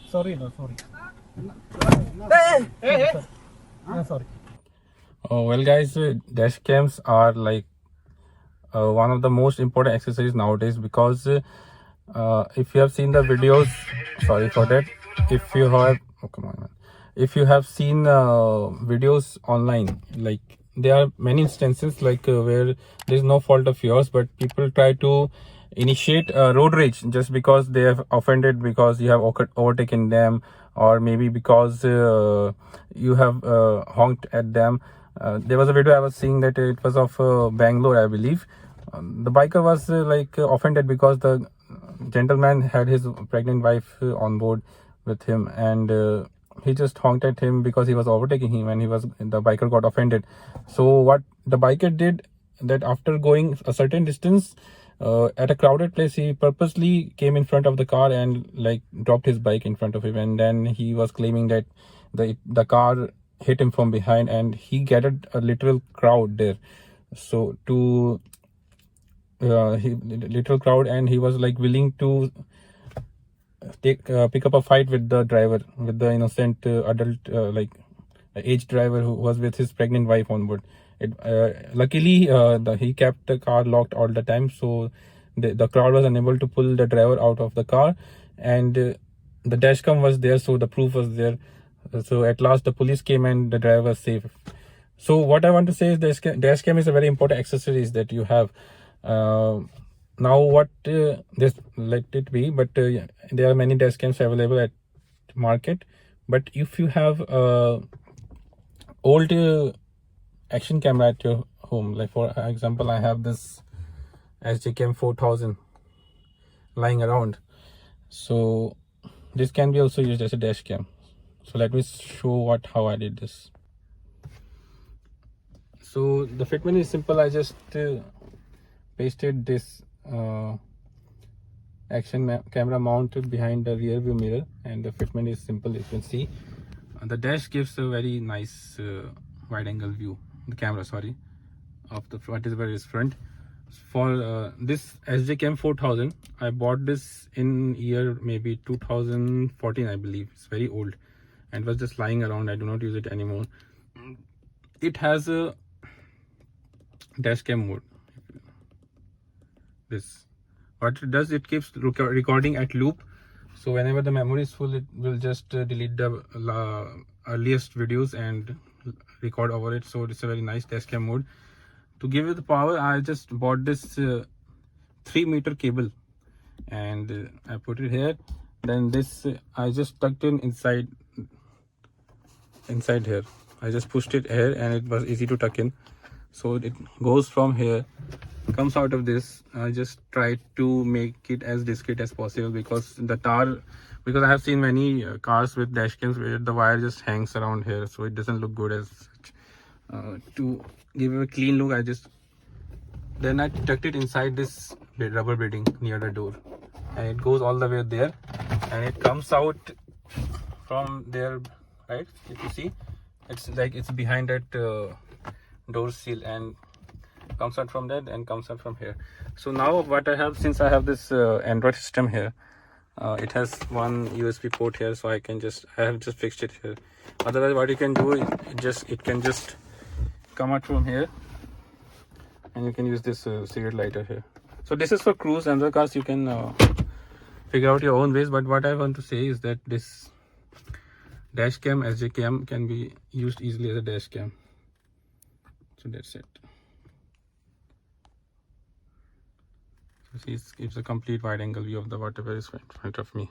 Sorry, no, sorry. No, sorry. Oh, well, guys, dash cams are like one of the most important accessories nowadays because if you have seen the videos, sorry for that. If you have, oh, come on, man. If you have seen videos online, like there are many instances like where there is no fault of yours, but people try to initiate road rage just because they have offended because you have overtaken them, or maybe because you have honked at them. There was a video I was seeing that it was of Bangalore, I believe. The biker was offended because the gentleman had his pregnant wife on board with him, and he just honked at him because he was overtaking him, and the biker got offended. So what the biker did, that after going a certain distance at a crowded place, he purposely came in front of the car and like dropped his bike in front of him, and then he was claiming that the car hit him from behind, and he gathered a literal crowd there. So to literal crowd, and he was like willing to pick up a fight with the driver, with the innocent adult aged driver who was with his pregnant wife on board. Luckily he kept the car locked all the time, so the crowd was unable to pull the driver out of the car, and the dashcam was there, so the proof was there. So at last the police came and the driver was safe. So what I want to say is dashcam is a very important accessories that you have. Now what this let it be, but there are many dash cams available at market. But if you have old action camera at your home, like for example I have this SJCam 4000 lying around, so this can be also used as a dash cam. So let me show how I did this. So the fitment is simple. I just pasted this camera mounted behind the rear view mirror, and the fitment is simple. You can see the dash gives a very nice wide angle view, the camera of the whatever is front. For this SJCam 4000, I bought this in year maybe 2014, I believe. It's very old and was just lying around. I do not use it anymore. It has a dash cam mode. This, what it does, it keeps recording at loop, so whenever the memory is full, it will just delete the earliest videos and record over it. So it's a very nice dash cam mode. To give it the power, I just bought this 3-meter cable, and I put it here. Then this I just tucked in inside here. I just pushed it here, and it was easy to tuck in. So it goes from here, comes out of this. I just try to make it as discreet as possible because I have seen many cars with dash cams where the wire just hangs around here, so it doesn't look good as such. To give it a clean look, then I tucked it inside this rubber beading near the door, and it goes all the way there, and it comes out from there, right? If you see, it's like it's behind that door seal, and comes out from that and comes out from here. So now what I have, since I have this Android system here, it has one USB port here, so I have just fixed it here. Otherwise what you can do is it can just come out from here, and you can use this cigarette lighter here. So this is for cruise, and the cars you can figure out your own ways. But what I want to say is that this dash cam SJCam can be used easily as a dash cam. So that's it. So see, it gives a complete wide angle view of the whatever is in front of me.